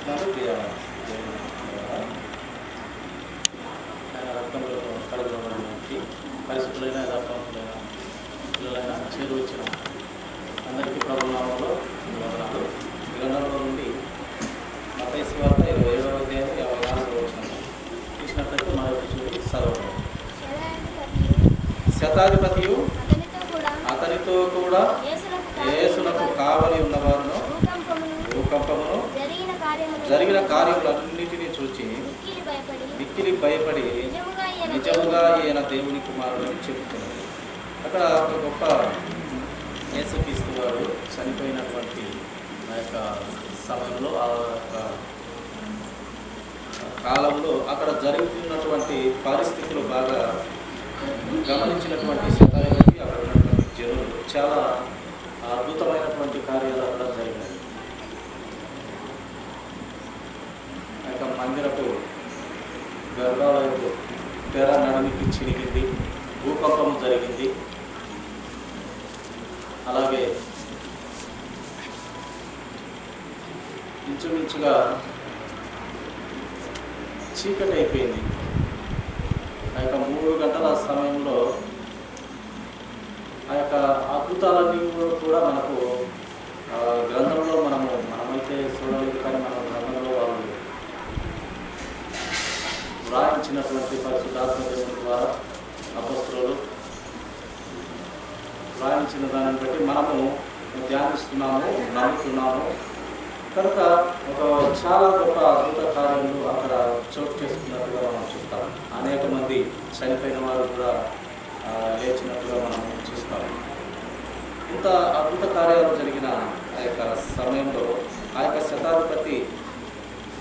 తెలియజేస్తున్నాను. ఆయన రక్తంలో కడగబడినటువంటి పరిస్థితులైన యథార్థమైన పిల్లలైన చేరువచ్చిన అందరికీ ప్రభు నామములో వందనాలు. గ్రంథంలో నుండి మత్తయి సువార్త 27వ అధ్యాయం 54వ వచనం చూసినట్లయితే మరొకటి చూసి చదవడం. శతాధిపతియు అతనితో కూడా యేసునకు కావలి ఉన్నవారును భూకంపమును జరిగిన కార్యములన్నిటినీ చూచి మిక్కిలి భయపడి నిజముగా ఈయన దేవుని కుమారుడు అని చెబుతున్నది. అక్కడ ఒక గొప్ప యేసుక్రీస్తు వారు చనిపోయినటువంటి ఆ యొక్క సమయంలో ఆ యొక్క కాలంలో అక్కడ జరుగుతున్నటువంటి పరిస్థితులు బాగా గమనించినటువంటి శతాధిపతి అక్కడ ఉన్నటువంటి జనులు చాలా అద్భుతమైనటువంటి కార్యాలు అక్కడ జరిగినాయి. ఆ యొక్క మందిరపు గర్భాలయపు తెర నడుమికి చినిగింది, భూకంపం జరిగింది. అలాగే ఇంచుమించుగా చీకటి అయిపోయింది. ఆ యొక్క 3 గంటల సమయంలో ఆ యొక్క అద్భుతాలన్నీ కూడా మనకు గ్రంథంలో మనమైతే చూడలేదు, కానీ మన గ్రంథంలో వాళ్ళు వ్రాయించినటువంటి పరిశుద్ధాత్మ దేవుని ద్వారా అపొస్తలులు వ్రాయించిన దానిని బట్టి మనము ధ్యానిస్తున్నాము, నమ్ముతున్నాము. కనుక ఒక చాలా గొప్ప అద్భుత కార్యాలు అక్కడ చోటు చేసుకున్నట్టుగా మనం చూస్తాం. అనేక మంది చనిపోయిన వారు కూడా లేచినట్టుగా మనం చూస్తాం. ఇంత అద్భుత కార్యాలు జరిగిన ఆ యొక్క సమయంలో ఆ యొక్క శతాధిపతి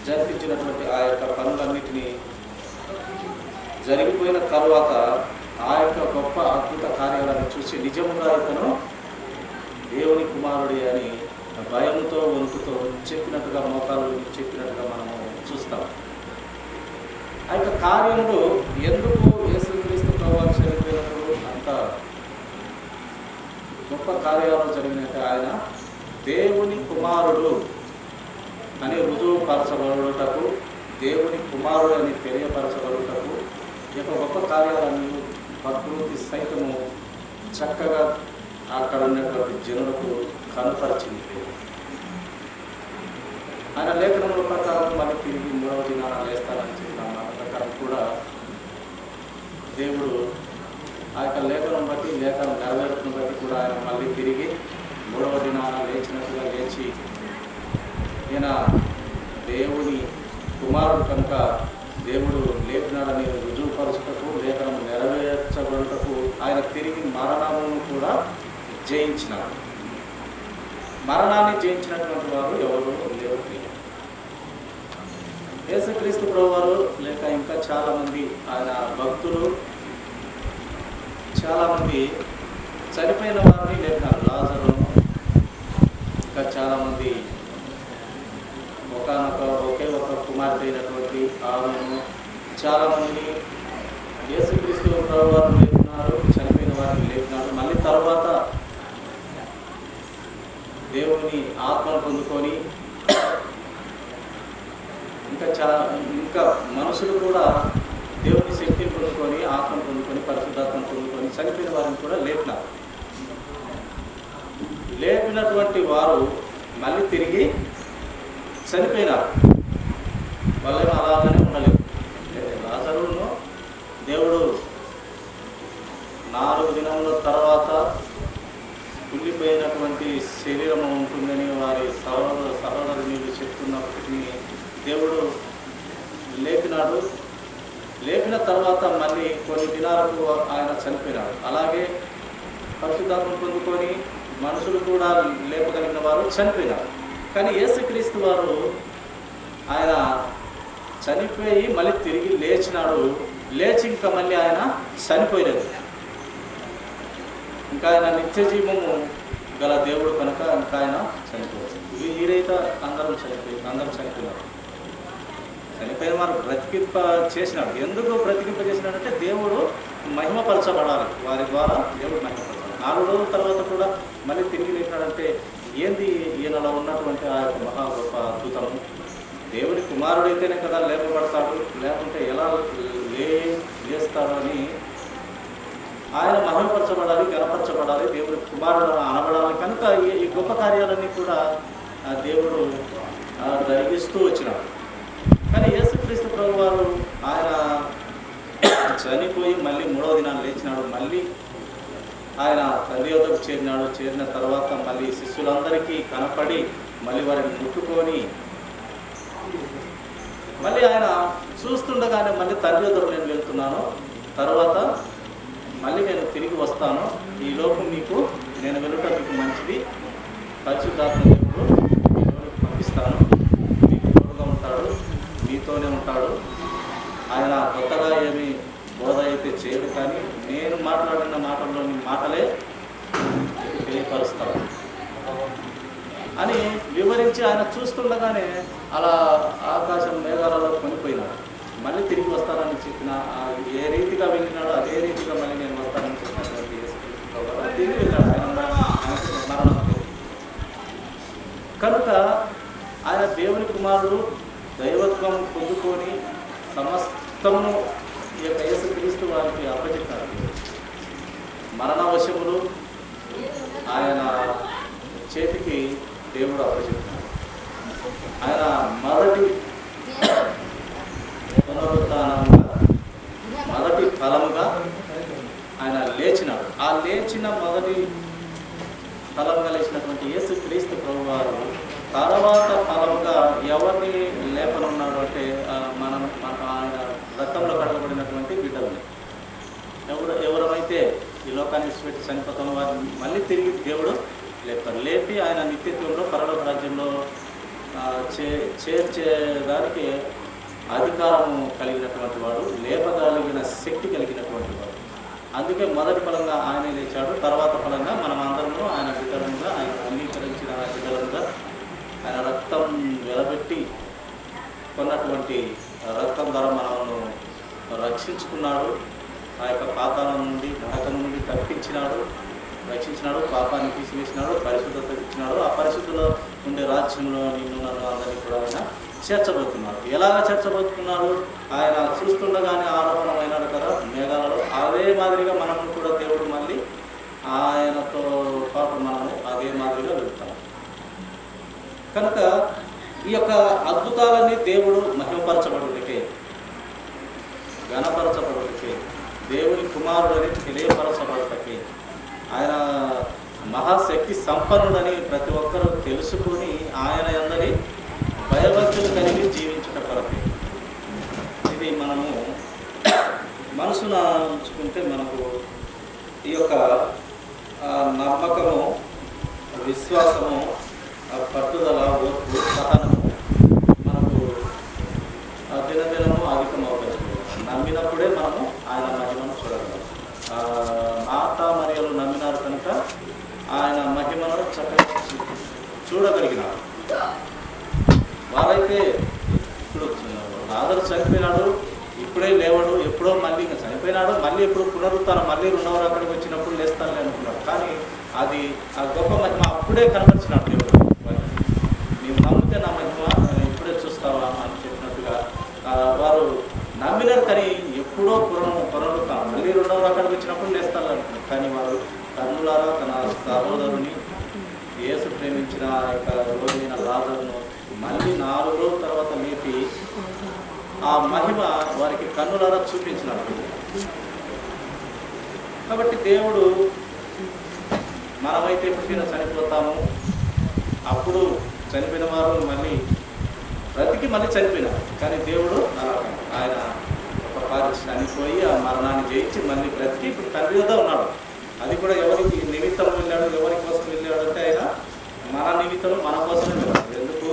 జరిపించినటువంటి ఆ యొక్క పనులన్నిటినీ జరిగిపోయిన తరువాత ఆ యొక్క గొప్ప అద్భుత కార్యాలను చూసి నిజముగా ఇతను దేవుని కుమారుడి అని భయంతో వణుకుతో చెప్పినట్టుగా, మోకాలు చెప్పినట్టుగా మనము చూస్తాం. ఆ యొక్క కార్యములు ఎందుకు యేసుక్రీస్తు ప్రభువు చనిపోయినప్పుడు అంత గొప్ప కార్యాలు జరిగినట్టు ఆయన దేవుని కుమారుడు అని రుజువుపరచబడుటకు, దేవుని కుమారుడు అని తెలియపరచబడుటకు ఈ యొక్క గొప్ప కార్యాలను ప్రకృతి సైతము చక్కగా అక్కడ ఉన్నటువంటి జనులకు కనపరిచింది. ఆయన లేఖనముల ప్రకారం మళ్ళీ తిరిగి 3వ దినాన లేస్తానని చెప్పిన మాట ప్రకారం కూడా దేవుడు ఆ యొక్క లేఖనం బట్టి, లేఖనం నెరవేరుతున్న బట్టి కూడా ఆయన మళ్ళీ తిరిగి 3వ దినాన లేచినట్టుగా లేచి ఈయన దేవుని కుమారుడు కనుక దేవుడు లేపినాడని రుజువుపరచుటకు, లేఖనం నెరవేర్చబడుటకు ఆయన తిరిగి మరణమును కూడా జయించినాడు. మరణాన్ని జయించినటువంటి వారు ఎవరు లేరు. యేసుక్రీస్తు ప్రభువారు లేక ఇంకా చాలామంది ఆయన భక్తులు చాలామంది చనిపోయిన వారిని లేపినారు. లాజరును, ఇంకా చాలామంది ఒకే ఒక కుమార్తె అయినటువంటి ఆమెను చాలామందిని యేసుక్రీస్తు ప్రభువారు లేపినారు, చనిపోయిన వారిని లేపినారు. మళ్ళీ తర్వాత దేవుని ఆత్మను పొందుకొని ఇంకా మనుషులు కూడా దేవుని శక్తిని పొందుకొని, ఆత్మను పొందుకొని, పరిశుద్ధాత్మను పొందుకొని చనిపోయిన వారిని కూడా లేపినారు. లేపినటువంటి వారు మళ్ళీ తిరిగి చనిపోయినారు. వాళ్ళేమో అలాగనే ఉండలేదు. లాజరును దేవుడు 4 దినముల తర్వాత కుళ్ళిపోయినటువంటి శరీరం ఉంటుందని వారి సహోదరులు చెప్తున్నప్పటికీ దేవుడు లేపినాడు. లేపిన తర్వాత మళ్ళీ కొన్ని దినాలకు ఆయన చనిపోయినాడు. అలాగే పరిశుద్ధాత్మను పొందుకొని మనుషులు కూడా లేపగలిగిన వారు చనిపోయినారు. కానీ యేసుక్రీస్తు వారు ఆయన చనిపోయి మళ్ళీ తిరిగి లేచినాడు. లేచి ఇంకా మళ్ళీ ఆయన చనిపోయలేదు. ఇంకా ఆయన నిత్య జీవము గల దేవుడు కనుక ఇంకా ఆయన చనిపోవచ్చు. వీరైతే అందరం చనిపోయినారు. చనిపోయిన వారు బ్రతికింప చేసినాడు. ఎందుకు బ్రతికింప చేసినాడంటే దేవుడు మహిమపరచబడాలి. వారి ద్వారా దేవుడు మహిమపరచాలి. 4 రోజుల తర్వాత కూడా మళ్ళీ తిరిగి లేచినాడంటే ఏంది ఈయనలో ఉన్నటువంటి ఆ యొక్క మహా గొప్ప అద్భుతము. కుమారుడైతేనే కదా లేపబడతాడు, లేకుంటే ఎలా లేస్తాడు అని ఆయన మహిమపరచబడాలి, గణపరచబడాలి, దేవుడి కుమారుడు అనబడాలి. కనుక ఈ గొప్ప కార్యాలన్నీ కూడా దేవుడు జరిగిస్తూ వచ్చినాడు. కానీ యేసుక్రీస్తు ప్రభు వారు ఆయన చనిపోయి మళ్ళీ 3వ దినాన్ని లేచినాడు. మళ్ళీ ఆయన తండ్రి వద్దకు చేరినాడు. చేరిన తర్వాత మళ్ళీ శిష్యులందరికీ కనపడి మళ్ళీ వారిని ముట్టుకొని మళ్ళీ ఆయన చూస్తుండగానే మళ్ళీ తండ్రి వద్దకు నేను వెళ్తున్నాను, తర్వాత మళ్ళీ నేను తిరిగి వస్తాను, ఈ లోకం మీకు నేను వెళ్ళటం మీకు మంచిది, పరిశుద్ధాత్మ దేవుడు మీలోకి పంపిస్తాను, మీకు తోడుగా ఉంటాడు, మీతోనే ఉంటాడు. ఆయన కొత్తగా ఏమి బోధ అయితే చేయడు, కానీ నేను మాట్లాడిన మాటల్లోని మాటలే తెలియపరుస్తాను అని వివరించి ఆయన చూస్తుండగానే అలా ఆకాశం మేఘాలలో కొనిపోయినాడు. మళ్ళీ తిరిగి వస్తానని చెప్పిన ఏ రీతిగా వెళ్ళినాడో అదే రీతిగా మళ్ళీ నేను వస్తానని చెప్పినటువంటి తిరిగి వెళ్ళాడు. ఆయన మరణం కనుక ఆయన దేవుని కుమారుడు దైవత్వం పొందుకొని సమస్తము ఈ యొక్క యేసుక్రీస్తు వారికి అప్పచెప్పాడు. మరణవశములు ఆయన చేతికి దేవుడు అప్పచెప్పాడు. ఆయన మొదటి పునరుత్థానంగా మొదటి ఫలముగా ఆయన లేచినాడు. ఆ లేచిన మొదటి ఫలముగా లేచినటువంటి యేసుక్రీస్తు ప్రభువారు తర్వాత ఫలముగా ఎవరిని లేపనున్నాడు అంటే ఆయన రక్తంలో కడగబడినటువంటి బిడ్డలని ఎవరైతే ఈ లోకాన్ని విడిచిపెట్టి చనిపోతామో వారిని మళ్ళీ తిరిగి దేవుడు లేపుతాడు. లేపి ఆయన నిత్యత్వంలో పరలోక రాజ్యంలో చేర్చేదానికి అధికారం కలిగినటువంటి వాడు, లేపగలిగిన శక్తి కలిగినటువంటి వాడు. అందుకే మొదటి ఫలంగా ఆయన లేచాడు. తర్వాత ఫలంగా మనం అందరము ఆయన బిడ్డలుగా, ఆయన అంగీకరించిన బిడ్డలుగా, ఆయన రక్తం వెలబెట్టి కొన్నటువంటి రక్తం ద్వారా మనను రక్షించుకున్నాడు. ఆ యొక్క పాతాళం నుండి, నరకం నుండి తప్పించినాడు, రక్షించినాడు, పాపాన్ని తీసివేసినాడు, పరిశుద్ధత ఇచ్చినాడు. ఆ పరిశుద్ధులో ఉండే రాజ్యంలో నిన్ను నన్ను అందరినీ కూడా ఆయన చేర్చబోతున్నాడు. ఎలాగ చేర్చబోతున్నాడు? ఆయన చూస్తుండగానే ఆరోహణమైనాడు కదా మేఘాలలో. అదే మాదిరిగా మనము కూడా దేవుడు మళ్ళీ ఆయనతో పాటు మనము అదే మాదిరిగా వెళ్తాం. కనుక ఈ యొక్క అద్భుతాలన్నీ దేవుడు మహిమపరచబడుటకే, ఘనపరచబడుటకే, దేవుని కుమారుడని తెలియపరచబడుటకే, ఆయన మహాశక్తి సంపన్నుడని ప్రతి ఒక్కరూ తెలుసుకొని ఆయన యందలి భయభక్తులు కలిగి జీవించుట కొరకే. ఇది మనము మనసున ఉంచుకుంటే మనకు ఈ యొక్క నమ్మకము, విశ్వాసము, పట్టుదల, ఓర్పు, సహనము మనకు దినదినము అధికమవుతుంది. నమ్మినప్పుడే మనము ఆయన మహిమను చూడగలం. మార్త మరియలు నమ్మినారు కనుక ఆయన మహిమను చక్కగా చూడగలిగినారు. వారైతే ఇప్పుడు లాజరు చనిపోయినాడు, ఇప్పుడే లేవడు, ఎప్పుడో మళ్ళీ ఇంకా చనిపోయినాడు, మళ్ళీ ఎప్పుడు పునరుత్థానం, మళ్ళీ 2వ రాకడికి వచ్చినప్పుడు లేస్తానని అనుకున్నాడు. కానీ అది ఆ గొప్ప మహిమ అప్పుడే కనపరిచినాడు దేవుడు. నీవు నమ్మితే నా మహిమ ఇప్పుడే చూస్తావా అని చెప్పినట్టుగా వారు నమ్మినారు. కానీ ఎప్పుడో పునరుత్థానం, మళ్ళీ 2వ రాకడికి వచ్చినప్పుడు లేస్తాను అనుకున్నారు. కానీ వారు కన్నులారా తన సహోదరుని, యేసు ప్రేమించిన యొక్క రోజైన లాజరును మళ్ళీ 4 రోజుల తర్వాత లేపి ఆ మహిమ వారికి కన్నులారా చూపించినప్పుడు. కాబట్టి దేవుడు మనమైతే ఎప్పటికైనా చనిపోతాము, అప్పుడు చనిపోయిన వారు మళ్ళీ బ్రతికి మళ్ళీ చనిపోయినారు. కానీ దేవుడు ఆయన ఒక పారి చనిపోయి ఆ మరణాన్ని జయించి మళ్ళీ బ్రతికి ఇప్పుడు తండ్రి వద్ద ఉన్నాడు. అది కూడా ఎవరికి నిమిత్తం వెళ్ళాడు, ఎవరి కోసం వెళ్ళాడు అంటే ఆయన మన నిమిత్తం, మన కోసమే వెళ్ళాడు. ఎందుకు?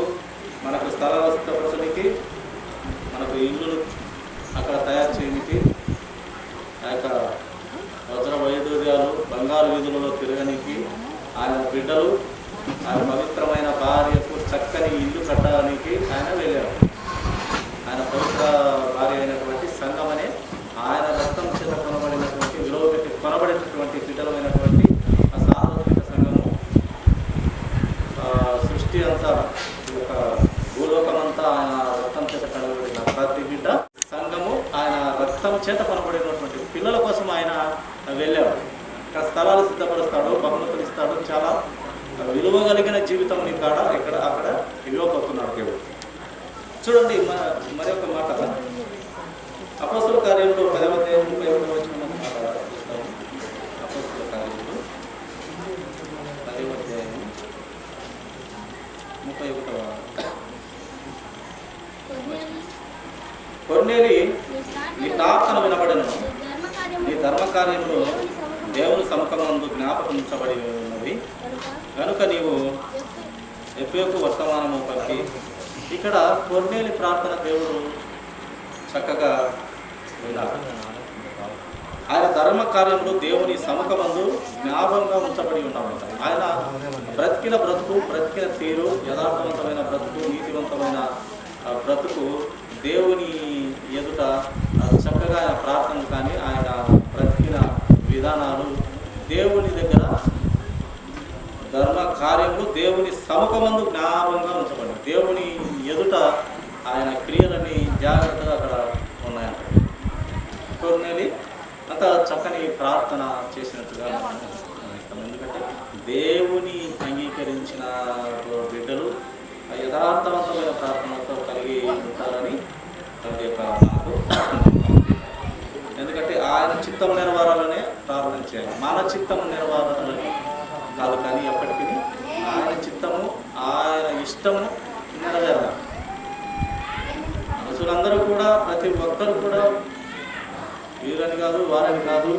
మనకు స్థలాలు సిద్ధపరచడానికి, మనకు ఇల్లు అక్కడ తయారు చేయడానికి, ఆ యొక్క వజ్ర వైడూర్యాలు, బంగారు వీధులలో తిరగడానికి, ఆయన బిడ్డలు, ఆయన పవిత్రమైన భార్యకు చక్కని ఇల్లు కట్టడానికి ఆయన వెళ్ళాడు. ఆయన పవిత్ర భార్య అయినటువంటి సంఘమనే ఆయన రక్తం చేత కొనబడినటువంటి, విలువ పెట్టి కొనబడినటువంటి బిడ్డలమైనటువంటి ఆ సార్వత్రిక సంఘము సృష్టి అంతా చేత కొనబడినటువంటి పిల్లల కోసం ఆయన వెళ్ళాడు. ఇక్కడ స్థలాలు సిద్ధపరుస్తాడు, బహుమతులు ఇస్తాడు, చాలా విలువ కలిగిన జీవితం నీ కాడ ఇక్కడ అక్కడ ఇవ్వబోతున్నాడు దేవుడు. చూడండి మరి ఒక మాట అపోస్తలుల కార్యంలో 10వ అధ్యాయం 31వ వచనం మాట చూస్తాము. అపోస్తలుల కార్యంలో 10వ అధ్యాయం 31వ కొర్నేలి నీ ప్రార్థన వినబడను, నీ ధర్మకార్యంలో దేవుని సముఖమందు జ్ఞాపకం ఉంచబడి ఉన్నది కనుక నీవు ఎప్పకు వర్తమానము పలికి. ఇక్కడ కొర్నేలి ప్రార్థన దేవుడు చక్కగా విన్నాడు. ఆయన ధర్మ కార్యంలో దేవుని సముఖమందు జ్ఞాపకంగా ఉంచబడి ఉన్నామంట. ఆయన బ్రతికిన బ్రతుకు, బ్రతికిన తీరు, యథార్థవంతమైన బ్రతుకు, నీతివంతమైన బ్రతుకు దేవుని ఎదుట చక్కగా ఆయన ప్రార్థనలు కానీ ఆయన బ్రతికిన విధానాలు దేవుని దగ్గర ధర్మ కార్యములు దేవుని సముఖమందు జ్ఞాపకంగా ఉంచబడి దేవుని ఎదుట ఆయన క్రియలని జాగ్రత్తగా అక్కడ ఉన్నాయంట. కొర్నేలి అంత చక్కని ప్రార్థన చేసినట్టుగా మనం గమనిస్తాం. ఎందుకంటే దేవుని అంగీకరించిన బిడ్డలు యథార్థవంతమైన ప్రార్థనతో కలిగి ఉంటారని మనకు. ఎందుకంటే ఆయన చిత్తం నెరవేరాలనే ప్రార్థన చేయాలి, మన చిత్తం నెరవేరాలని కాదు. కానీ ఎప్పటికీ ఆయన చిత్తము, ఆయన ఇష్టము నెరవేరాలి. మనుషులందరూ కూడా, ప్రతి ఒక్కరు కూడా వీరని కాదు, వారని కాదు,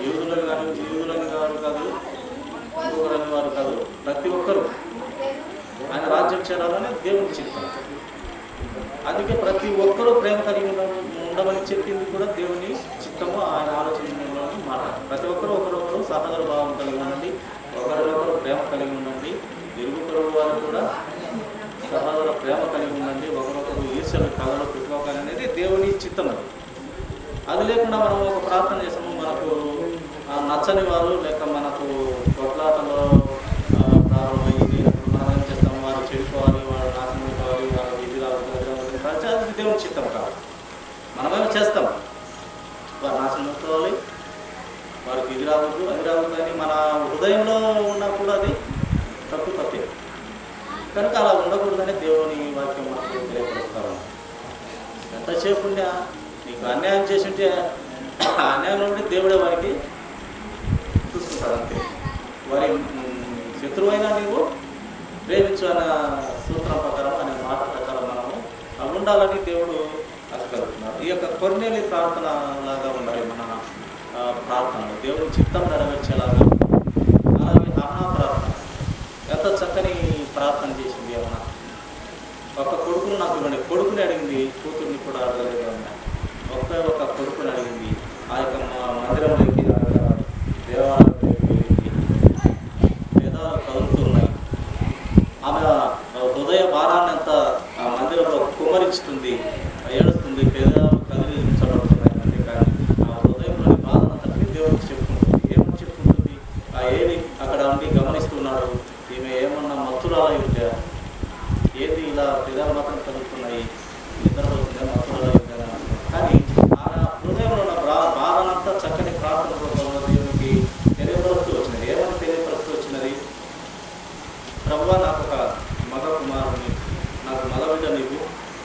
యూదులని కాదు, యూదులని కాదు, ఇంకొకరని వారు కాదు, ప్రతి ఒక్కరు ఆయన రాజ్యం చేరాలని దేవుని చిత్తం. అందుకే ప్రతి ఒక్కరూ ప్రేమ కలిగి ఉండమని చెప్పింది కూడా దేవుని చిత్తము, ఆయన ఆలోచనలో మాట. ప్రతి ఒక్కరు ఒకరొకరు సహోదర భావం కలిగి ఉండండి, ఒకరినొకరు ప్రేమ కలిగి ఉండండి, ఇరుగు పొరుగు వారు కూడా సహోదర ప్రేమ కలిగి ఉండండి, ఒకరొకరు ఈర్ష్యలు కథలు పెట్టుకోవాలి అనేది దేవుని చిత్తం. అది లేకుండా మనం ఒక ప్రార్థన చేసాము, మనకు నచ్చని వారు లేక మనకు కొట్లాటలో ప్రారంభమైంది, మనం ఏం చేస్తాము, వారు చెడిపోవాలి, వారు నాశనం కావాలి, వారు ఇది రావాలి, అది దేవుని చిత్తం కాదు. మనమేమో చేస్తాం, వారు నాశనం కావాలి, వారికి ఇది రావద్దు, అది రావద్దు అని మన హృదయంలో ఉన్నప్పుడు అది తప్పే. కనుక అలా ఉండకూడదని దేవుని వాక్యం మనకు తెలియపరుస్తాము. ఎంతసేపు ఉండే నీకు అన్యాయం చేసి ఉంటే అన్యాయం ఉంటే దేవుడే వారికి చూసుకుంటాడు అంతే. వారి శత్రువైనా నీవు ప్రేమించు అన్న సూత్రం ప్రకారం, అనే మాట ప్రకారం మనము ఉండాలని దేవుడు ఆశపడుతున్నాడు. ఈ యొక్క కొర్నేలి ప్రార్థన లాగా ఉండాలి మన ప్రార్థనలు, దేవుని చిత్తం నెరవేర్చేలాగా. అలాగే హన్నా ప్రార్థన ఎంత చక్కని ప్రార్థన చేసింది. ఏమన్నా ఒక కొడుకును నాకు ఇవ్వండి, కొడుకుని అడిగింది, కూతుర్ని కూడా అడగలేదు. ఒక కొడుకుని అడిగింది. ఆ యొక్క మందిరంలోకి, దేవాలయంలోకి వేదాలు కదులుతున్నాయి. ఆమె హృదయ భారాన్ని అంతా ఆ మందిరంలో కుమ్మరించుతుంది, ఏడుస్తుంది, పేదలు కదిలించబడుతున్నాయి. అంతేకాని ఆ హృదయంలోని బాధనంతటినీ దేవుడికి చెప్పుకుంటుంది. ఏమని చెప్పుకుంటుంది? ఆ ఏది అక్కడ ఉండి గమనిస్తున్నాడు, ఈమె ఏమన్నా మత్తురాలై ఉంటే, ఏది ఇలా పెదాలు మాత్రం కలుగుతున్నాయి, నిద్రపోతుందే మత్తురాలై ఉందా. కానీ ఆ హృదయంలో ఉన్న బాధనంతా చక్కని ప్రార్థన రూపంలో దేవునికి తెలియపరుస్తూ వచ్చినది. ఏమని తెలియపరుస్తూ వచ్చినది? ప్రభువా, నాకు ఒక మగ కుమారుని, నాకు మగ బిడ్డ నీవు,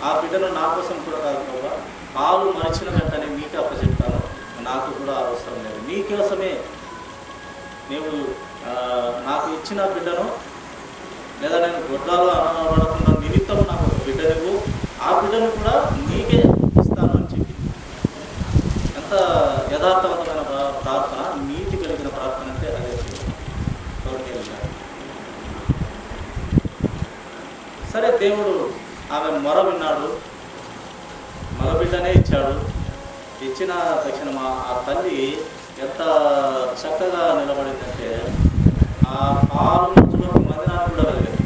ఆ బిడ్డను నా కోసం కూడా కాదు ప్రభువా, పాలు మరిచిన వెంటనే నీకే అప్పచెప్తాను, నాకు కూడా అవసరం లేదు, నీకోసమే నీవు నాకు ఇచ్చిన బిడ్డను, లేదా నేను గొడ్రాలు అనబడకుండా నిమిత్తం నాకు ఒక బిడ్డ నువ్వు, ఆ బిడ్డను కూడా నీకే ఇస్తాను అని చెప్పి. ఎంత యథార్థవంతమైన ప్రార్థన, నీతి కలిగిన ప్రార్థన అంటే అదే. సరే, దేవుడు ఆమె మొర విన్నాడు, మగబిడ్డనే ఇచ్చాడు. ఇచ్చిన తక్షణం ఆ తల్లి ఎంత చక్కగా నిలబడిందంటే, ఆ పాలు నచ్చులకు మందిరాన్ని కూడా వెళ్ళలేదు.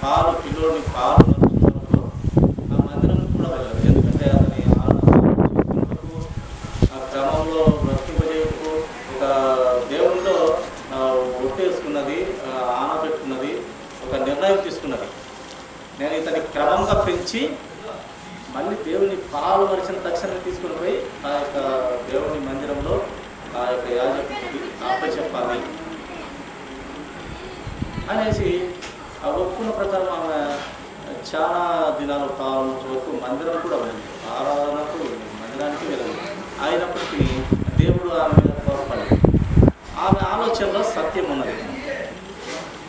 పాలు పిల్లోని పాలు నచ్చులకు ఆ మందిరాన్ని కూడా వెళ్ళలేదు. ఎందుకంటే అతని ఆ క్రమంలో బ్రతింపజేయకు ఒక దేవునిలో ఒట్టేసుకున్నది, ఆనబెట్టుకున్నది, ఒక నిర్ణయం తీసుకున్నది. నేను ఇతని క్రమంగా పెంచి మళ్ళీ దేవుని పాలు మరిచిన తక్షణం తీసుకుని పోయి ఆ యొక్క దేవుని మందిరంలో ఆ యొక్క యాజకుడికి అప్పచెప్పాలి అనేసి ఆ ఒప్పుకున్న ప్రకారం ఆమె చాలా దినాలు కాలం వరకు మందిరం కూడా వెళ్ళింది, ఆరాధనకు మందిరానికి వెళ్ళింది. అయినప్పటికీ దేవుడు ఆమె మీద కోపపడలేదు. ఆమె ఆలోచనలో సత్యం ఉన్నది,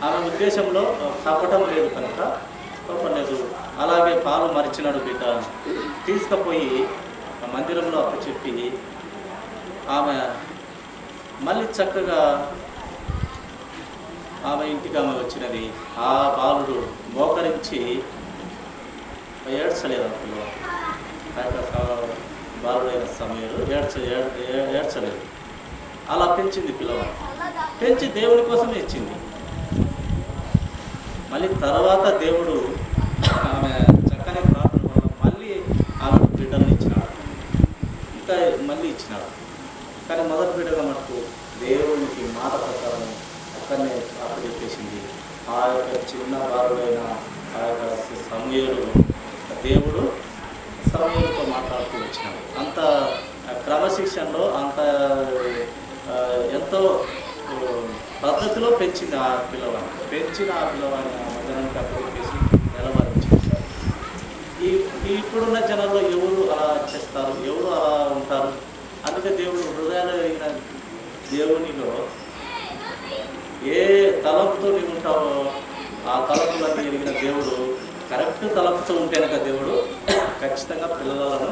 ఆమె ఉద్దేశంలో కపటం లేదు కనుక కోపలేదు. అలాగే పాలు మరిచినాడు బిడ్డ, తీసుకుపోయి మందిరంలో అప్పచెప్పి ఆమె మళ్ళీ చక్కగా ఆమె ఇంటికి ఆమె వచ్చినది. ఆ బాలుడు మోకరించి ఏడ్చలేదు. బాలుడైన సమయంలో ఏడ్చలేదు. అలా పెంచింది పిల్లవాడు, పెంచి దేవుని కోసమే ఇచ్చింది. మళ్ళీ తర్వాత దేవుడు ఆమె చక్కని ప్రార్థన వల్ల మళ్ళీ ఆమె బిడ్డలను ఇచ్చినాడు, ఇంకా మళ్ళీ ఇచ్చినాడు. కానీ మొదటి బిడ్డగా మటుకు దేవునికి మాట ప్రకారం అక్కడనే అప్పచెప్పేసింది. ఆ యొక్క చిన్న బాలుడైన ఆ యొక్క సమూయేలు దేవుడు సమూయేలుతో మాట్లాడుతూ వచ్చినాడు. అంత క్రమశిక్షణలో అంత ఎంతో పద్ధతిలో పెంచింది ఆ పిల్లవాడిని. పెంచిన ఆ పిల్లవాడిని ఆ మధ్యాహ్నానికి అప్పచెప్పేసి నిలబడించింది. ఇప్పుడున్న జనాల్లో ఎవరు అలా చేస్తారు, ఎవరు అలా ఉంటారు? అందుకే దేవుడు హృదయాలు అయిన దేవునిలో ఏ తలంపుతో నీవు ఉంటావో ఆ తలంపులన్నీ ఎరిగిన దేవుడు, కరెక్ట్ తలంపుతో ఉంటే కనుక దేవుడు ఖచ్చితంగా పిల్లలను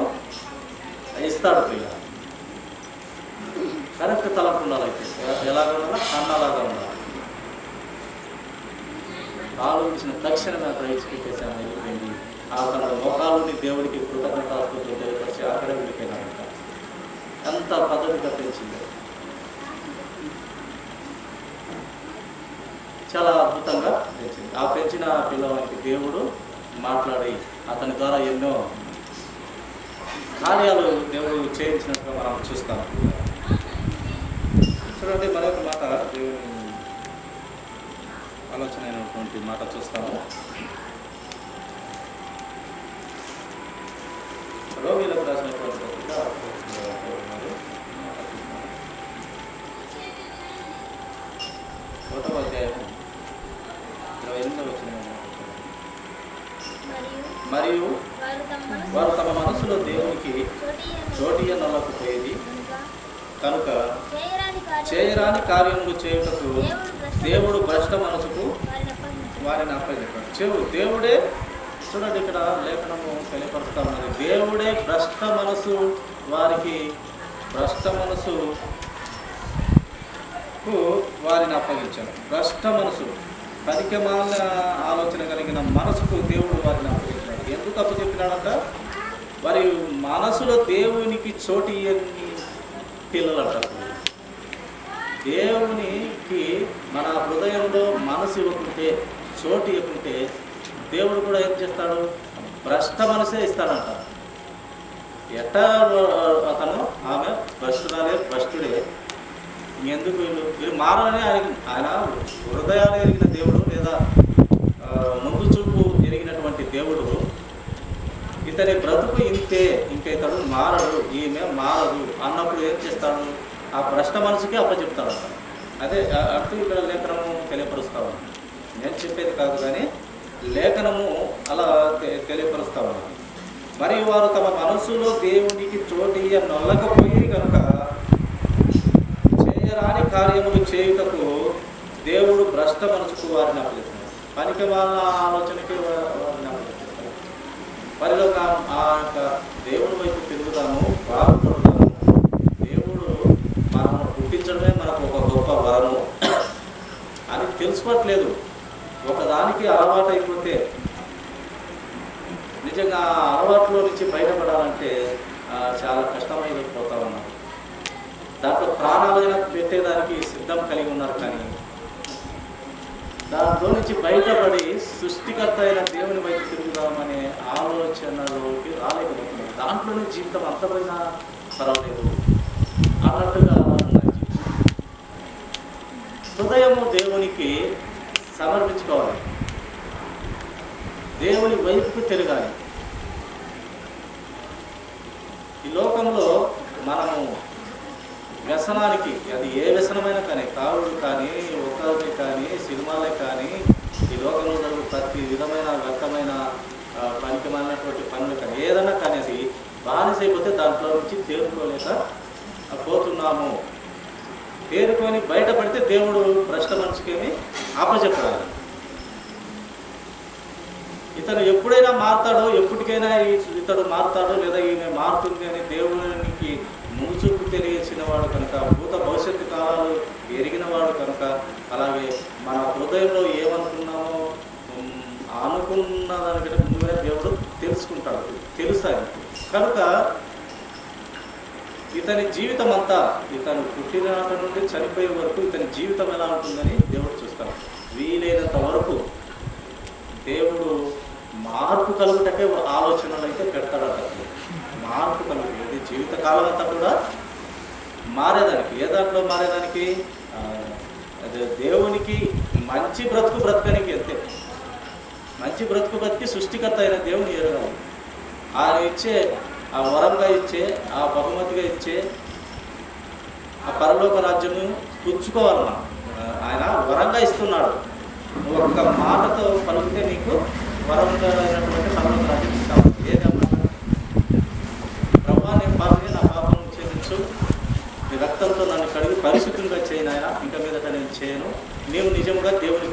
ఇస్తాడు. పిల్లలు కరెక్ట్ తలంపు ఉండాలైతే ఎలాగ ఉండాలా, కన్నలాగా ఉండాలి. ఆలోచించిన తక్షణమే అక్కడ ఇచ్చిపెట్టేసాను, వెళ్ళిపోయింది. ఆ తన మోకాలుని దేవుడికి కృతజ్ఞతాస్తుతులు తెలియపరిచి అక్కడే వెళ్ళిపోయినాడంట. ఎంత పద్ధతిగా పెంచింది, చాలా అద్భుతంగా పెంచింది. ఆ పెంచిన పిల్లవానికి దేవుడు మాట్లాడి అతని ద్వారా ఎన్నో కార్యాలు దేవుడు చేయించినట్టుగా మనం చూస్తాం. చూడండి, మరొక మాట దేవుని ఆలోచన అయినటువంటి మాట చూస్తాము. రోమిలకు రాసినటువంటి పత్రిక 1వ అధ్యాయం 28వ వచనం. మరియు వారు తమ మనసులో దేవునికి చోటియ నల్లకపోయేది కనుక చేయరాని కార్యములు చేయుటకు దేవుడు భ్రష్ట మనసుకు వారిని అప్పగించాడు. దేవుడే, చూడండి ఇక్కడ లేఖనము తెలియపరుస్తా ఉన్నది, దేవుడే భ్రష్ట మనసు వారికి, భ్రష్ట మనసుకు వారిని అప్పగించాడు. భ్రష్ట మనసు, పనికిమాలిన ఆలోచన కలిగిన మనసుకు దేవుడు వారిని అప్పగించాడు. ఎందుకు అప్పచెప్పినాడంట? వారి మనసులో దేవునికి చోటు ఇయ్యని పిల్లలు అంటారు. దేవునికి మన హృదయంలో మనసు ఇవ్వకుంటే, చోటు ఇవ్వకుంటే దేవుడు కూడా ఏం చేస్తాడు? భ్రష్ట మనసే ఇస్తాడంట. ఎట్టా అతను ఆమె భ్రష్టురాలే, భ్రష్టుడే, ఎందుకు వీళ్ళు మారాలని ఆయన హృదయాలు ఎరిగిన దేవుడు, లేదా ముందు చూపు ఎరిగినటువంటి దేవుడు ఇతని బ్రతుకు ఇంతే, ఇంకా ఇతడు మారడు, ఈమె మారదు అన్నప్పుడు ఏం చేస్తాడు? ఆ భ్రష్ట మనసుకే అప్పచెప్తాడు. అదే అర్థం ఇక్కడ లేఖనము తెలియపరుస్తాము. నేను చెప్పేది కాదు కానీ లేఖనము అలా తెలియపరుస్తాము. మరియు వారు తమ మనసులో దేవునికి చోటు నొల్లకపోయి కనుక చేయరాని కార్యములు చేయుటకు దేవుడు భ్రష్ట మనసుకు వారిని అప్పచెప్తాడు. పనికి వాళ్ళ ఆలోచనకి వారిని అప్పచెప్తాడు. వారిలో ఆ యొక్క దేవుడి వైపు తిరుగుతాము, బాగుపడతాము. దేవుడు మనము పుట్టించడమే మనకు ఒక గొప్ప వరము అని తెలుసుకోవట్లేదు. ఒకదానికి అలవాటు అయిపోతే, నిజంగా ఆ అలవాట్లో నుంచి బయటపడాలంటే చాలా కష్టమైపోతా ఉన్నారు. దాంట్లో ప్రాణాలైనా పెట్టేదానికి సిద్ధం కలిగి ఉన్నారు. కానీ దాంట్లో నుంచి బయటపడి సృష్టికర్త అయిన దేవుని వైపు తిరుగుదామనే ఆలోచనలోకి రాలేకపోతున్నారు. దాంట్లోనే జీవితం అంతమైనా పర్వాలేదు అన్నట్టుగా ఉన్నాయి. హృదయము దేవునికి సమర్పించుకోవాలి, దేవుని వైపుకు తిరగాలి. ఈ లోకంలో మనము వ్యసనానికి, అది ఏ వ్యసనమైనా కానీ, తాగుడు కానీ, ఒక్కరిని కానీ, సినిమాలే కానీ, ఈ లోకంలో జరుగు ప్రతి విధమైన వ్యక్తమైన పనికి మాలినటువంటి పనులు కానీ, ఏదైనా కానీ అది బానిసైపోతే దాంట్లో నుంచి తేరుకోలేక పోతున్నాము. తేరుకొని బయటపడితే దేవుడు భ్రష్ట మనిషికేమి అప్పచెప్పాలి. ఇతను ఎప్పుడైనా మారుతాడో, ఎప్పటికైనా ఇతడు మారుతాడో లేదా ఈమె మారుతుంది అని దేవునికి ముందుచూపు తెలియచిన వాడు కనుక, భూత భవిష్యత్తు కాలాలు ఎరిగిన వాడు కనుక, అలాగే మన హృదయంలో ఏమనుకున్నామో అనుకున్న దానికంటే ముందుగానే దేవుడు తెలుసుకుంటాడు, తెలుసాయి కనుక ఇతని జీవితం అంతా, ఇతను పుట్టినాటి నుండి చనిపోయే వరకు ఇతని జీవితం ఎలా ఉంటుందని దేవుడు చూస్తాడు. వీలైనంత వరకు దేవుడు మార్పు కలుగుటకే ఆలోచనలు అయితే పెడతాడట. మార్పు కలుగుతుంది జీవితకాలం అంతా కూడా మారేదానికి. ఏ దాంట్లో మారేదానికి? అదే దేవునికి మంచి బ్రతుకు బ్రతకనికి. అంతే, మంచి బ్రతుకు బ్రతికి సృష్టికర్త అయిన దేవుని ఎరగాలి. ఆయన ఇచ్చే ఆ వరంగా ఇచ్చే, ఆ బహుమతిగా ఇచ్చే ఆ పరలోక రాజ్యము పుచ్చుకోవాలి మనం. ఆయన వరంగా ఇస్తున్నాడు. నువ్వు ఒక్క మాటతో పలికితే నీకు వరంగా అయినటువంటి పరలోక రాజ్యం ఇస్తావు. ఏదమ్మా, ప్రభా నేను పాపని, నా పాపం క్షమించు, నీ రక్తంతో నన్ను కడిగి పరిశుద్ధంగా చేయను ఆయన, ఇంకా మీదట నేను చేయను. నీవు నిజంగా దేవుని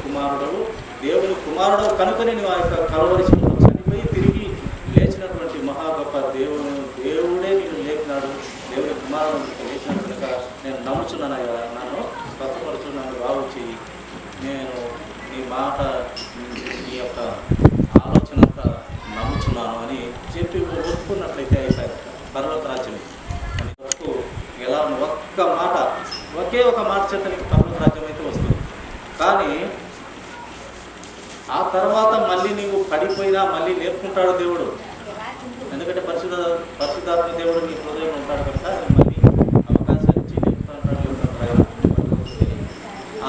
కుమారుడు కనుకనే నువ్వు ఆ యొక్క కలవరి చనిపోయి తిరిగి లేచినటువంటి మహా గొప్ప దేవుడే నేను లేపినాడు. దేవుని కుమారుడు లేచినాడు కనుక నేను నమ్ముచున్నాను. నన్ను స్వస్థపరచు, నన్ను బాగు చేయి. నేను నీ మాట, నీ యొక్క ఆలోచన నమ్ముచున్నాను అని చెప్పి ఒప్పుకున్నట్లయితే అయిపోయింది పరలోక రాజ్యం అని. వరకు ఎలా ఒకే ఒక మాట చేత నీకు పరలోక రాజ్యం అయితే వస్తుంది. కానీ ఆ తర్వాత మళ్ళీ నీవు పడిపోయినా మళ్ళీ నేర్పుకుంటాడు దేవుడు. ఎందుకంటే పరిశుద్ధాత్మ దేవుడు నీ హృదయంలో ఉంటాడు కనుక మళ్ళీ అవకాశాలు ఇచ్చి నేర్పుతాడు.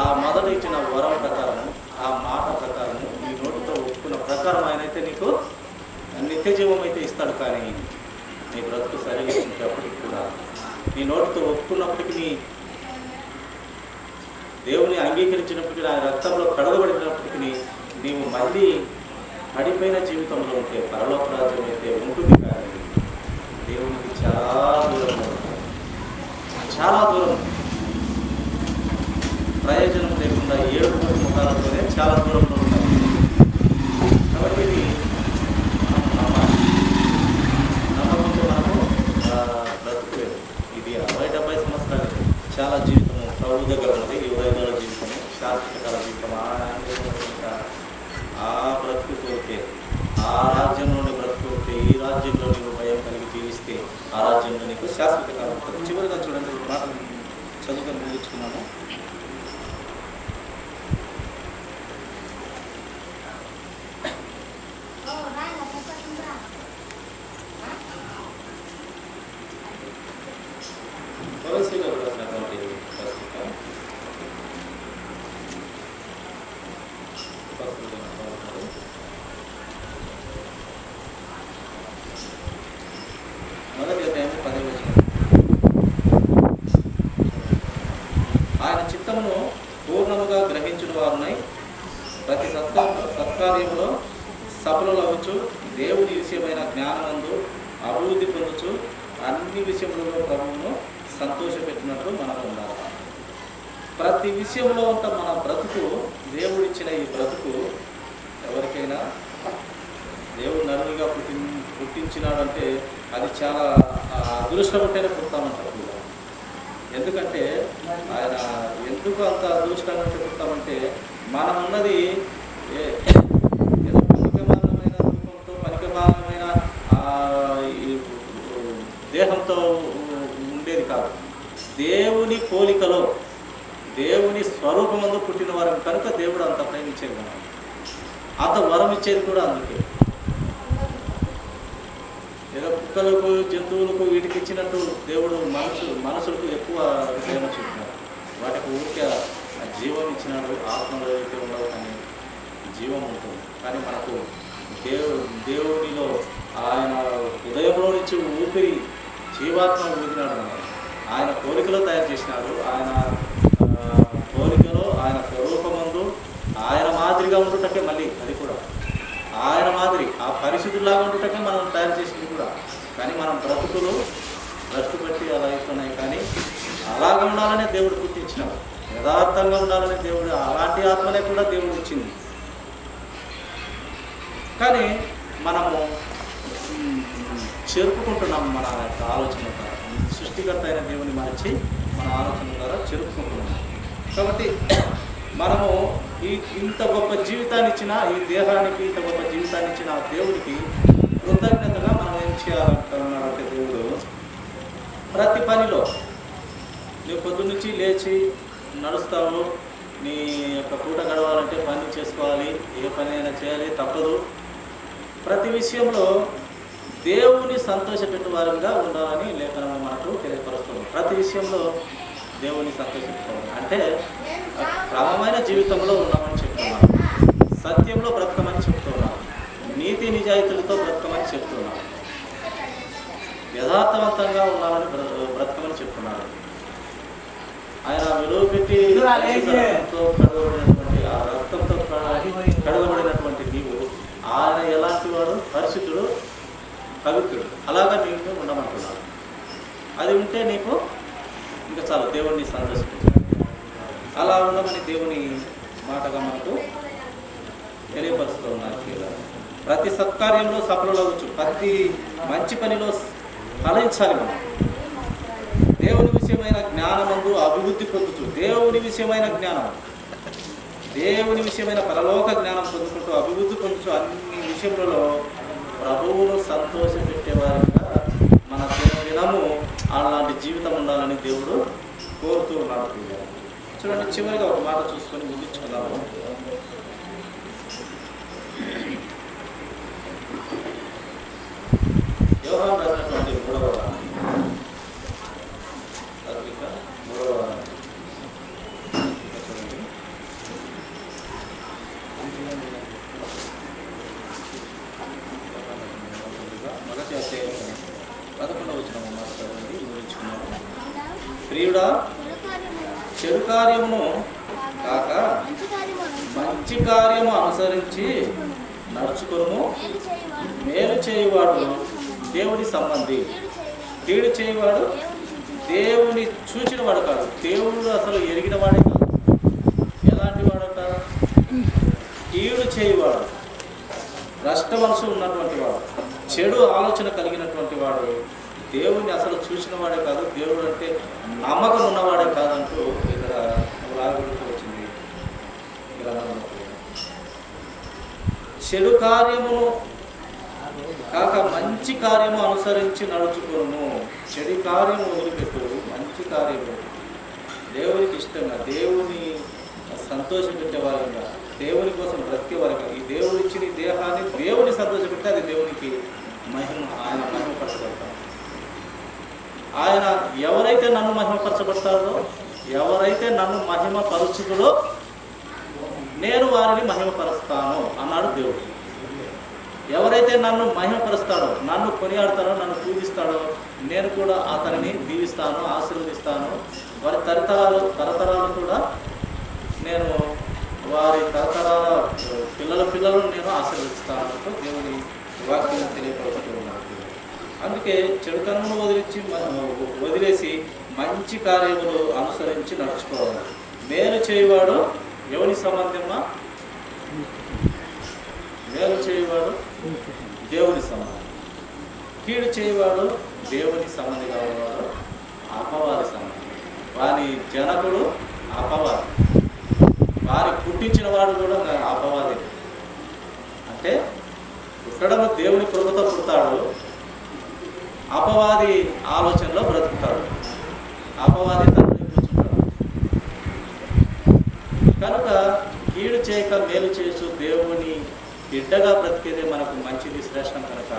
ఆ మొదట ఇచ్చిన వరం ప్రకారం, ఆ మాట ప్రకారం, నీ నోటితో ఒప్పుకున్న ప్రకారం ఆయన అయితే నీకు నిత్య జీవం అయితే ఇస్తాడు. కానీ నీ బ్రతుకు సరిగేసినప్పటికీ కూడా, నీ నోటితో ఒప్పుకున్నప్పటికీ, దేవుని అంగీకరించినప్పటికీ, ఆయన రక్తంలో కడగబడినప్పటికీ నీవు మళ్ళీ పడిపోయిన జీవితంలో ఉంటే పరలోక రాజ్యం అయితే ఉంటుంది. కానీ దేవునికి చాలా దూరం ప్రయోజనం లేకుండా 7 ముఖాలతోనే చాలా దూరంలో ఉన్నాయి. కాబట్టి ఇది నమ్మకంతో మనము బ్రతుకులేదు. ఇది 60-70 సంవత్సరాలు చాలా జీవితము ప్రభు దగ్గర ఉన్నది. 25 జీవితము, శాశ్వతకాల జీవితం, ఆ బ్రతుకుతోటే, ఆ రాజ్యంలోని బ్రతుకుతే, ఈ రాజ్యంలో నీకు భయం కలిగి జీవిస్తే ఆ రాజ్యంలో నీకు శాశ్వత కాలం ఉంటుంది. చివరిగా చూడండి, మాటలు చదువుకొని ముగించుకున్నాము. ఆయన చిత్తమును పూర్ణముగా గ్రహించిన వారునై ప్రతి సత్కార్యంలో సఫలులవచ్చు, దేవుని విషయమైన జ్ఞానమందు అభివృద్ధి పొందొచ్చు, అన్ని విషయంలో ప్రభువును సంతోషపెట్టినట్లు మనం ఉండాలి. ప్రతి విషయంలో అంత మన బ్రతుకు, దేవుడిచ్చిన ఈ బ్రతుకు ఎవరికైనా దేవుడు నరునిగా పుట్టించినాడంటే అది చాలా అదృష్టం ఉంటేనే పుడతామంటారు. ఎందుకంటే ఆయన ఎందుకు అంత అదృష్టంగా పుడతామంటే, మనం ఉన్నది ఏదో పనికిమాలమైన రూపంతో, పనికిమాలమైన దేహంతో ఉండేది కాదు. దేవుని పోలికలో, దేవుని స్వరూపమందు పుట్టిన వారం కనుక దేవుడు అంత ప్రేమించేది, మనం అంత వరం ఇచ్చేది కూడా అందుకే. ఏదో కుక్కలకు, జంతువులకు వీటికి ఇచ్చినట్టు దేవుడు మనుషులకు ఎక్కువ ప్రేమ చూపినాడు. వాటికి ఊరికే జీవం ఇచ్చినాడు. ఆత్మలో అయితే ఉండవు కానీ జీవం ఉంటుంది. కానీ మనకు దేవునిలో ఆయన హృదయంలో నుంచి ఊపిరి జీవాత్మ ఊదినాడు మనం. ఆయన పోలికలో తయారు చేసినాడు. ఆయన పోలికలో, ఆయన స్వరూపమందు ఆయన మాదిరిగా ఉండుటకే, మళ్ళీ అది కూడా ఆయన మాదిరి ఆ పరిస్థితుల్లాగా ఉండుటకే మనం తయారు చేసింది కూడా. కానీ మనం బ్రతుకులు భ్రష్టు పెట్టి అలా అవుతున్నాయి. కానీ అలాగ ఉండాలనే దేవుడు గుర్తించినాడు. యథార్థంగా ఉండాలనే దేవుడు అలాంటి ఆత్మనే కూడా దేవుడు ఇచ్చింది. కానీ మనము చెరుపుకుంటున్నాము మన యొక్క ఆలోచన ద్వారా. సృష్టికర్త అయిన దేవుని మరచి మన ఆలోచన ద్వారా చెరుపుకుంటున్నాము. కాబట్టి మనము ఇంత గొప్ప జీవితాన్ని ఇచ్చిన, ఈ దేహానికి ఇంత గొప్ప జీవితాన్ని ఇచ్చిన ఆ దేవుడికి కృతజ్ఞతగా మనం ఏం చేయాలంటున్నాడంటే, దేవుడు ప్రతి పనిలో నువ్వు పొద్దున్నుంచి లేచి నడుస్తావు, నీ యొక్క పూట గడవాలంటే పని చేసుకోవాలి, ఏ పని అయినా చేయాలి, తప్పదు. ప్రతి విషయంలో దేవుని సంతోషపెట్టు వారంగా ఉండాలని లేఖనం మనకు తెలియపరుస్తుంది. ప్రతి విషయంలో దేవుని సంతోషపెట్టుకోవాలి అంటే క్రమమైన జీవితంలో ఉన్నామని చెప్తున్నాను, సత్యంలో బ్రతకమని చెప్తున్నాను, నీతి నిజాయితీలతో బ్రతకమని చెప్తున్నాను, యథార్థవంతంగా ఉండాలని బ్రతకమని చెప్తున్నాడు. ఆయన విలువ పెట్టి రక్తంతో కడగబడినటువంటి, ఆ రక్తంతో కడగబడినటువంటి నీవు ఆయన ఎలాంటి వాడు? పరిశుద్ధుడు, పవిత్రుడు. అలాగా నీకు ఉండమంటున్నాడు. అది ఉంటే నీకు ఇంకా చాలు, దేవుడిని సంతోషించాలి. అలా ఉండమని దేవుని మాటగా మనకు తెలియపరుస్తూ ఉన్నారు. ప్రతి సత్కార్యంలో సఫలమవచ్చు, ప్రతి మంచి పనిలో ఫలించాలి. మనం దేవుని విషయమైన జ్ఞానమందు అభివృద్ధి పొందుతూ, దేవుని విషయమైన జ్ఞానం, దేవుని విషయమైన పరలోక జ్ఞానం పొందుకుంటూ అభివృద్ధి పొందుతూ అన్ని విషయంలో ప్రభువును సంతోషపెట్టేవారిగా మన దినము అలాంటి జీవితం ఉండాలని దేవుడు కోరుతూ ఉన్నాడు. చూడండి, చివరిగా ఒక మాట చూసుకొని ముగించుకున్నాము. యోహాను రాసినటువంటి 3వ పత్రిక 3వ మొదటి అధ్యాయం 11వ వచనం మాట్లాడండి, వివరించుకున్నాము. ప్రియుడా, చెడు కార్యమును కాక మంచి కార్యము అనుసరించి నడుచుకొనుము. మేలు చేయువాడు దేవుని సంబంధి, కీడు చేయువాడు దేవుని చూచినవాడు కాదు, దేవుడు అసలు ఎరిగిన వాడే కాదు. ఎలాంటి వాడట? కీడు చేయువాడు, భ్రష్ట మనసు ఉన్నటువంటి వాడు, చెడు ఆలోచన కలిగినటువంటి వాడు దేవుని అసలు చూసిన వాడే కాదు, దేవుడు అంటే నమ్మకం ఉన్నవాడే కాదంటూ ఇక్కడ రాయబడుతూ వచ్చింది. చెడు కార్యము కాక మంచి కార్యము అనుసరించి నడుచుకోను. చెడు కార్యము వదిలిపెట్టు, మంచి కార్యము దేవునికి ఇష్టంగా, దేవుని సంతోషపెట్టే వారంగా, దేవుని కోసం బ్రతికే వారంగా, ఈ దేవుడు ఇచ్చిన ఈ దేహాన్ని దేవుని సంతోషపెడితే అది దేవునికి మహిమ, ఆయన మహిమపరచబడతాడు. ఆయన ఎవరైతే నన్ను మహిమపరచబడతారో, ఎవరైతే నన్ను మహిమపరచుతుందో నేను వారిని మహిమపరుస్తాను అన్నాడు దేవుడు. ఎవరైతే నన్ను మహిమపరుస్తాడో, నన్ను కొనియాడతాడో, నన్ను పూజిస్తాడో నేను కూడా అతనిని దీవిస్తాను, ఆశీర్వదిస్తాను. వారి తరతరాలు కూడా నేను, వారి తరతరాల పిల్లలను నేను ఆశీర్వదిస్తాను. దేవుని వాక్యం తెలియపరుస్తున్నాను. అందుకే చెడుతనమును వదిలేసి మంచి కార్యములు అనుసరించి నడుచుకోవాలి. మేలు చేయువాడు ఎవరి సంబంధమా? మేలు చేయువాడు దేవుని సంబంధం, కీడు చేయువాడు దేవుని సంబంధి కావాడు, అపవాది సంబంధం. వారి జనకుడు అపవాది, వారి పుట్టించిన వాడు కూడా అపవాది. అంటే పుట్టడం దేవుని కృపతో పుడతాడు, అపవాది ఆలోచనలో బ్రతుకుతాడు, అపవాది తండ్రి కూర్చుంటాడు. కనుక కీడు చేయక మేలు చేస్తూ దేవుని బిడ్డగా బ్రతికేదే మనకు మంచిది, శ్రేష్టం. కనుక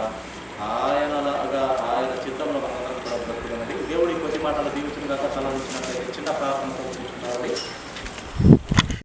ఆయనలాగా ఆయన చిత్తంలో మనందరం కూడా బ్రతుకుతున్నది. దేవుడి కొద్ది మాటలు దీవించిన కాక తల చిన్న ప్రార్థనతో కూర్చుంటామండి.